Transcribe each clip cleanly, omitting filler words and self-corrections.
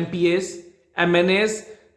MPAs, MNAs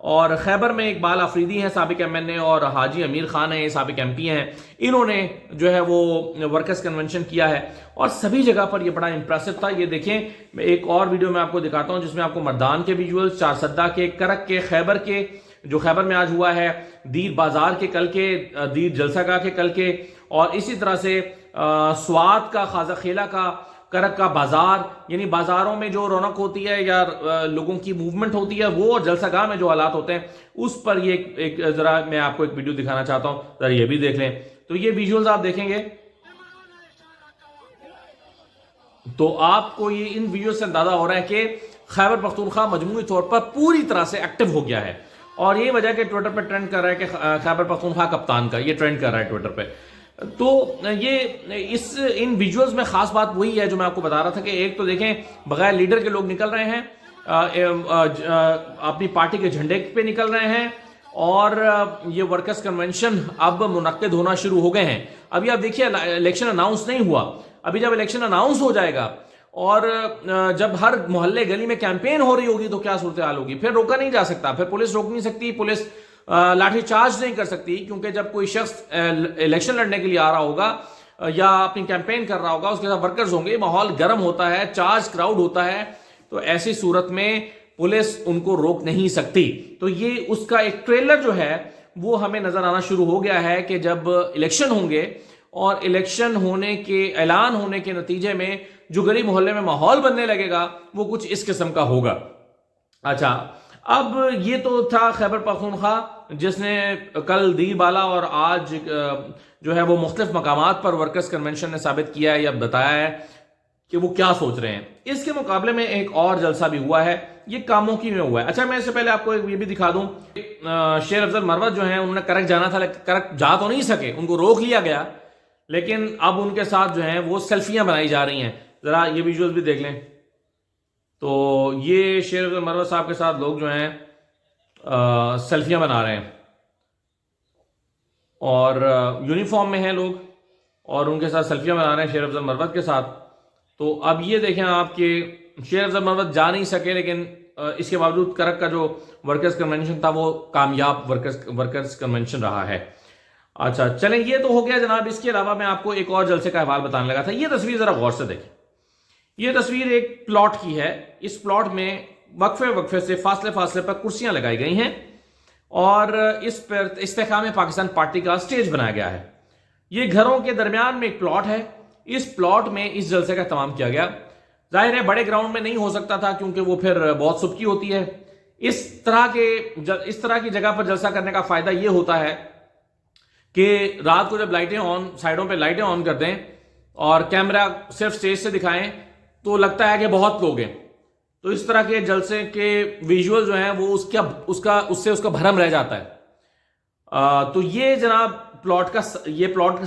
اور خیبر میں اقبال آفریدی ہیں سابق ایم این اے، اور حاجی امیر خان ہیں سابق ایم پی ہیں، انہوں نے جو ہے وہ ورکرز کنونشن کیا ہے اور سبھی جگہ پر یہ بڑا امپریسو تھا۔ یہ دیکھیں، میں ایک اور ویڈیو میں آپ کو دکھاتا ہوں جس میں آپ کو مردان کے ویژولز، چارسدہ کے، کرک کے، خیبر کے جو خیبر میں آج ہوا ہے، دیر بازار کے کل کے، دیر جلسہ گاہ کے کل کے، اور اسی طرح سے سوات کا، خازہ خیلہ کا، کرک کا بازار، یعنی بازاروں میں جو رونق ہوتی ہے یا لوگوں کی موومنٹ ہوتی ہے وہ، اور جلسہ گاہ میں جو حالات ہوتے ہیں اس پر یہ ایک ذرا میں آپ کو ایک ویڈیو دکھانا چاہتا ہوں، ذرا یہ بھی دیکھ لیں۔ تو یہ ویژولز آپ دیکھیں گے تو آپ کو یہ ان ویڈیو سے اندازہ ہو رہا ہے کہ خیبر پختونخوا مجموعی طور پر پوری طرح سے ایکٹیو ہو گیا ہے، اور یہ وجہ کہ ٹویٹر پہ ٹرینڈ کر رہا ہے کہ خیبر پختونخوا کپتان کا یہ ٹرینڈ کر رہا ہے ٹویٹر پہ۔ تو یہ ان ویژولز میں خاص بات وہی ہے جو میں آپ کو بتا رہا تھا کہ ایک تو دیکھیں بغیر لیڈر کے لوگ نکل رہے ہیں، اپنی پارٹی کے جھنڈے پہ نکل رہے ہیں، اور یہ ورکرز کنونشن اب منعقد ہونا شروع ہو گئے ہیں۔ ابھی آپ دیکھیے الیکشن اناؤنس نہیں ہوا، ابھی جب الیکشن اناؤنس ہو جائے گا اور جب ہر محلے گلی میں کیمپین ہو رہی ہوگی تو کیا صورتحال ہوگی، پھر روکا نہیں جا سکتا، پھر پولیس روک نہیں سکتی، پولیس لاٹھی چارج نہیں کر سکتی، کیونکہ جب کوئی شخص الیکشن لڑنے کے لیے آ رہا ہوگا یا اپنی کیمپین کر رہا ہوگا، اس کے ساتھ ورکرز ہوں گے، ماحول گرم ہوتا ہے، چارج کراؤڈ ہوتا ہے، تو ایسی صورت میں پولیس ان کو روک نہیں سکتی۔ تو یہ اس کا ایک ٹریلر جو ہے وہ ہمیں نظر آنا شروع ہو گیا ہے کہ جب الیکشن ہوں گے اور الیکشن ہونے کے اعلان ہونے کے نتیجے میں جو گلی محلے میں ماحول بننے لگے گا وہ کچھ اس قسم کا ہوگا۔ اچھا، اب یہ تو تھا خیبر پختونخوا جس نے کل دیر بالا اور آج جو ہے وہ مختلف مقامات پر ورکرز کنونشن نے ثابت کیا ہے یا بتایا ہے کہ وہ کیا سوچ رہے ہیں۔ اس کے مقابلے میں ایک اور جلسہ بھی ہوا ہے، یہ کاموکی میں ہوا ہے۔ اچھا، میں اس سے پہلے آپ کو یہ بھی دکھا دوں، شیر افضل مروت جو ہیں انہوں نے کرک جانا تھا لیکن کرک جا تو نہیں سکے، ان کو روک لیا گیا، لیکن اب ان کے ساتھ جو ہیں وہ سیلفیاں بنائی جا رہی ہیں۔ ذرا یہ ویژولز بھی دیکھ لیں۔ تو یہ شیر افضل مروت صاحب کے ساتھ لوگ جو ہیں سیلفیاں بنا رہے ہیں، اور یونیفارم میں ہیں لوگ اور ان کے ساتھ سیلفیاں بنا رہے ہیں شیر افضل مروت کے ساتھ۔ تو اب یہ دیکھیں آپ کہ شیر افضل مروت جا نہیں سکے، لیکن اس کے باوجود کرک کا جو ورکرز کنونشن تھا وہ کامیاب ورکرز کنونشن رہا ہے۔ اچھا چلیں، یہ تو ہو گیا جناب۔ اس کے علاوہ میں آپ کو ایک اور جلسے کا احوال بتانے لگا تھا۔ یہ تصویر ذرا غور سے دیکھیں، یہ تصویر ایک پلاٹ کی ہے۔ اس پلاٹ میں وقفے سے فاصلے پر کرسیاں لگائی گئی ہیں اور اس پر استحکام پاکستان پارٹی کا سٹیج بنایا گیا ہے۔ یہ گھروں کے درمیان میں ایک پلاٹ ہے، اس پلاٹ میں اس جلسے کا اہتمام کیا گیا۔ ظاہر ہے بڑے گراؤنڈ میں نہیں ہو سکتا تھا کیونکہ وہ پھر بہت سبکی ہوتی ہے۔ اس طرح کی جگہ پر جلسہ کرنے کا فائدہ یہ ہوتا ہے کہ رات کو جب لائٹیں سائیڈوں پہ لائٹیں آن کر دیں اور کیمرہ صرف سٹیج سے دکھائیں تو لگتا ہے کہ بہت لوگ ہیں، تو اس طرح کے جلسے کے ویژول جو ہیں وہ اس کا بھرم رہ جاتا ہے۔ تو یہ جناب پلاٹ کا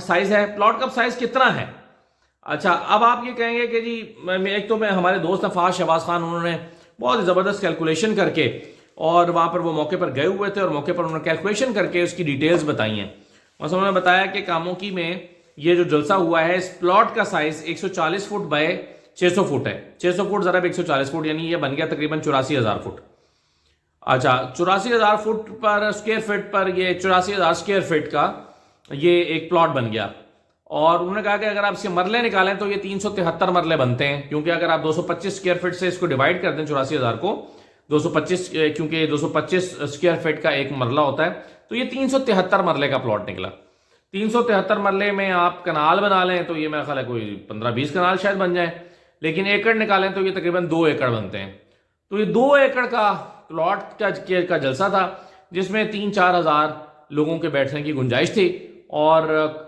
سائز ہے۔ پلاٹ کا سائز کتنا ہے؟ اچھا، اب آپ یہ کہیں گے کہ جی ایک تو ہمارے دوست فاز شہباز خان، انہوں نے بہت زبردست کیلکولیشن کر کے، اور وہاں پر وہ موقع پر گئے ہوئے تھے اور موقع پر انہوں نے کیلکولیشن کر کے اس کی ڈیٹیلز بتائی ہیں۔ مثلا انہوں نے بتایا کہ کاموکی میں یہ جو جلسہ ہوا ہے اس پلاٹ کا سائز 140 فٹ بائی 600 فٹ ہے۔ 600 فٹ ضرب 140 فٹ یعنی یہ بن گیا تقریباً 84,000 فٹ۔ اچھا، 84,000 فٹ پر اسکوائر فٹ پر یہ 84,000 اسکوائر فٹ کا یہ ایک پلاٹ بن گیا، اور انہوں نے کہا کہ اگر آپ اس کے مرلے نکالیں تو یہ 373 مرلے بنتے ہیں، کیونکہ اگر آپ 225 اسکوائر فٹ سے اس کو ڈیوائڈ کر دیں 84,000 کو 225، کیونکہ یہ 225 اسکوائر فٹ کا ایک مرلہ ہوتا ہے، تو یہ 373 مرلے کا پلاٹ نکلا۔ 373 مرلے میں آپ کنال بنا لیں تو یہ میرا خیال ہے کوئی 15-20 کنال شاید بن جائیں، لیکن ایکڑ نکالیں تو یہ تقریباً 2 ایکڑ بنتے ہیں۔ تو یہ 2 ایکڑ کا پلاٹ کا جلسہ تھا جس میں 3-4 ہزار لوگوں کے بیٹھنے کی گنجائش تھی، اور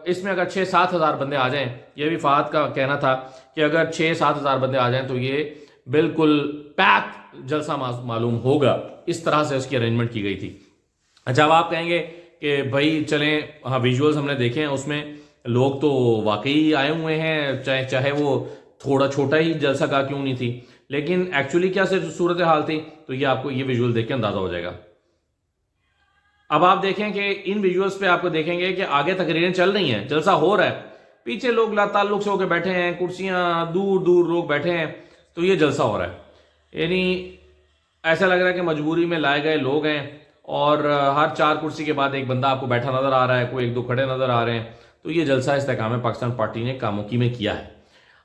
اس میں اگر 6-7 ہزار بندے آ جائیں، یہ بھی فہد کا کہنا تھا کہ اگر 6-7 ہزار بندے آ جائیں تو یہ بالکل پیک جلسہ معلوم ہوگا۔ اس طرح سے اس کی ارینجمنٹ کی گئی تھی۔ اچھا، اب آپ کہیں گے کہ بھائی چلیں، ہاں ویژولز ہم نے دیکھے ہیں، اس میں لوگ تو واقعی آئے ہوئے ہیں، چاہے وہ تھوڑا چھوٹا ہی جلسہ کا کیوں نہیں تھی، لیکن ایکچولی کیا صورتحال تھی تو یہ آپ کو یہ ویژول دیکھ کے اندازہ ہو جائے گا۔ اب آپ دیکھیں کہ ان ویژولز پہ آپ کو دیکھیں گے کہ آگے تقریریں چل رہی ہیں، جلسہ ہو رہا ہے، پیچھے لوگ لا تعلق سے ہو کے بیٹھے ہیں، کرسیاں دور دور لوگ بیٹھے ہیں، تو یہ جلسہ ہو رہا ہے۔ یعنی ایسا لگ رہا ہے کہ مجبوری میں لائے گئے لوگ ہیں اور ہر 4 کرسی کے بعد ایک بندہ آپ کو بیٹھا نظر آ رہا ہے, کوئی 1-2 کھڑے نظر آ رہے ہیں. تو یہ جلسہ استحکام پاکستان پارٹی نے کاموکی میں کیا ہے.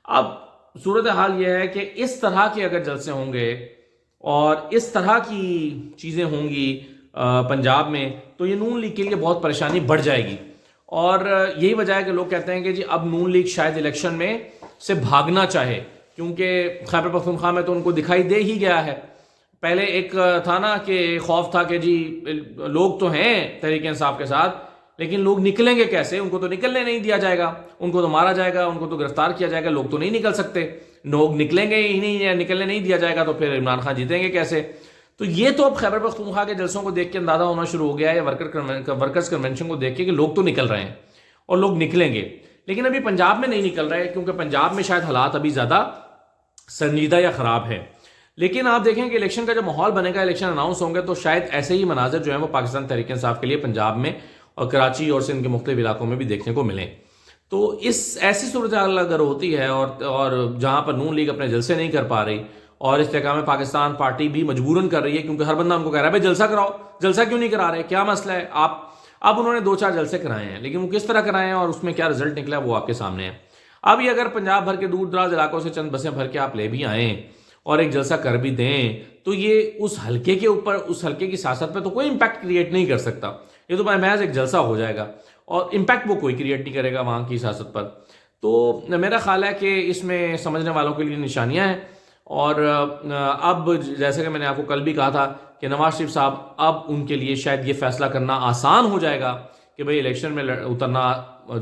اب صورتحال یہ ہے کہ اس طرح کے اگر جلسے ہوں گے اور اس طرح کی چیزیں ہوں گی پنجاب میں, تو یہ نون لیگ کے لیے بہت پریشانی بڑھ جائے گی. اور یہی وجہ ہے کہ لوگ کہتے ہیں کہ جی اب نون لیگ شاید الیکشن میں سے بھاگنا چاہے, کیونکہ خیبر پختونخوا میں تو ان کو دکھائی دے ہی گیا ہے. پہلے ایک تھا نا کہ خوف تھا کہ جی لوگ تو ہیں تحریک انصاف کے ساتھ, لیکن لوگ نکلیں گے کیسے؟ ان کو تو نکلنے نہیں دیا جائے گا, ان کو تو مارا جائے گا, ان کو تو گرفتار کیا جائے گا, لوگ تو نہیں نکل سکتے. لوگ نکلیں گے ہی نہیں, یا نکلنے نہیں دیا جائے گا تو پھر عمران خان جیتیں گے کیسے؟ تو یہ تو اب خیبر پختونخوا کے جلسوں کو دیکھ کے اندازہ ہونا شروع ہو گیا ہے, ورکرز کنونشن کو دیکھ کے, کہ لوگ تو نکل رہے ہیں اور لوگ نکلیں گے. لیکن ابھی پنجاب میں نہیں نکل رہے, کیونکہ پنجاب میں شاید حالات ابھی زیادہ سنجیدہ یا خراب ہے. لیکن آپ دیکھیں کہ الیکشن کا جب ماحول بنے گا, الیکشن اناؤنس ہوں گے, تو شاید ایسے ہی مناظر جو ہیں وہ پاکستان تحریک انصاف کے لیے پنجاب میں اور کراچی اور سندھ کے مختلف علاقوں میں بھی دیکھنے کو ملیں. تو ایسی صورتحال اگر ہوتی ہے اور جہاں پر نون لیگ اپنے جلسے نہیں کر پا رہی اور استحکام پاکستان پارٹی بھی مجبوراً کر رہی ہے, کیونکہ ہر بندہ ان کو کہہ رہا ہے بھائی جلسہ کراؤ, جلسہ کیوں نہیں کرا رہے, کیا مسئلہ ہے؟ اب انہوں نے 2-4 جلسے کرائے ہیں, لیکن وہ کس طرح کرائے ہیں اور اس میں کیا رزلٹ نکلا ہے وہ آپ کے سامنے ہے. اب یہ اگر پنجاب بھر کے دور دراز علاقوں سے چند بسیں بھر کے آپ لے بھی آئیں اور ایک جلسہ کر بھی دیں, تو یہ اس حلقے کے اوپر, اس حلقے کی سیاست پہ تو کوئی امپیکٹ کریٹ نہیں کر سکتا. یہ تو محض ایک جلسہ ہو جائے گا اور امپیکٹ وہ کوئی کریٹ نہیں کرے گا وہاں کی سیاست پر. تو میرا خیال ہے کہ اس میں سمجھنے والوں کے لیے نشانیاں ہیں. اور اب جیسے کہ میں نے آپ کو کل بھی کہا تھا کہ نواز شریف صاحب, اب ان کے لیے شاید یہ فیصلہ کرنا آسان ہو جائے گا کہ بھئی الیکشن میں اترنا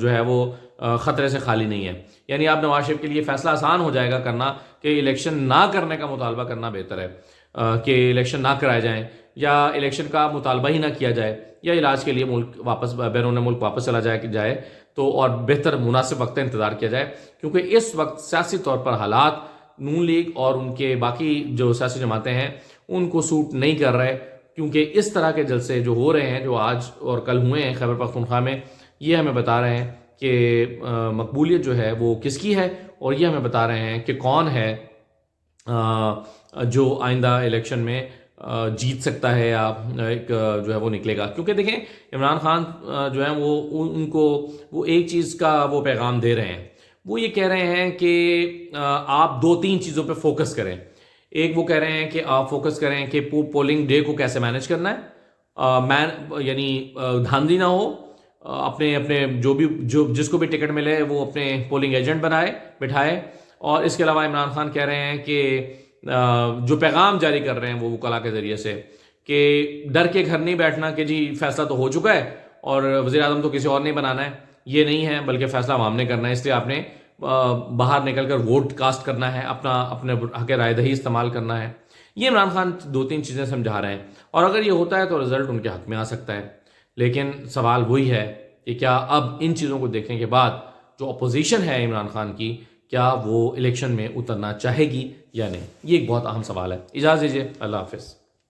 جو ہے وہ خطرے سے خالی نہیں ہے. یعنی اب نواز شریف کے لیے فیصلہ آسان ہو جائے گا کرنا کہ الیکشن نہ کرنے کا مطالبہ کرنا بہتر ہے, کہ الیکشن نہ کرائے جائیں یا الیکشن کا مطالبہ ہی نہ کیا جائے, یا علاج کے لیے ملک واپس بیرون ملک واپس چلا جائے تو اور بہتر مناسب وقت انتظار کیا جائے. کیونکہ اس وقت سیاسی طور پر حالات نون لیگ اور ان کے باقی جو سیاسی جماعتیں ہیں ان کو سوٹ نہیں کر رہے, کیونکہ اس طرح کے جلسے جو ہو رہے ہیں, جو آج اور کل ہوئے ہیں خیبر پختونخوا میں, یہ ہمیں بتا رہے ہیں کہ مقبولیت جو ہے وہ کس کی ہے, اور یہ ہمیں بتا رہے ہیں کہ کون ہے جو آئندہ الیکشن میں جیت سکتا ہے یا ایک جو ہے وہ نکلے گا. کیونکہ دیکھیں عمران خان جو ہیں وہ ان کو وہ ایک چیز کا وہ پیغام دے رہے ہیں, وہ یہ کہہ رہے ہیں کہ آپ 2-3 چیزوں پہ فوکس کریں. ایک وہ کہہ رہے ہیں کہ آپ فوکس کریں کہ پولنگ ڈے کو کیسے مینیج کرنا ہے, یعنی دھاندلی نہ ہو, اپنے جو جس کو بھی ٹکٹ ملے وہ اپنے پولنگ ایجنٹ بٹھائے. اور اس کے علاوہ عمران خان کہہ رہے ہیں کہ جو پیغام جاری کر رہے ہیں وہ وکلاء کے ذریعے سے, کہ ڈر کے گھر نہیں بیٹھنا کہ جی فیصلہ تو ہو چکا ہے اور وزیر اعظم تو کسی اور نہیں بنانا ہے, یہ نہیں ہے, بلکہ فیصلہ عوام نے کرنا ہے, اس لیے آپ نے باہر نکل کر ووٹ کاسٹ کرنا ہے, اپنے حق رائے دہی استعمال کرنا ہے. یہ عمران خان 2-3 چیزیں سمجھا رہے ہیں, اور اگر یہ ہوتا ہے تو رزلٹ ان کے حق میں آ سکتا ہے. لیکن سوال وہی ہے کہ کیا اب ان چیزوں کو دیکھنے کے بعد جو اپوزیشن ہے عمران خان کی, کیا وہ الیکشن میں اترنا چاہے گی یا نہیں؟ یہ ایک بہت اہم سوال ہے. اجازت دیجیے, اللہ حافظ.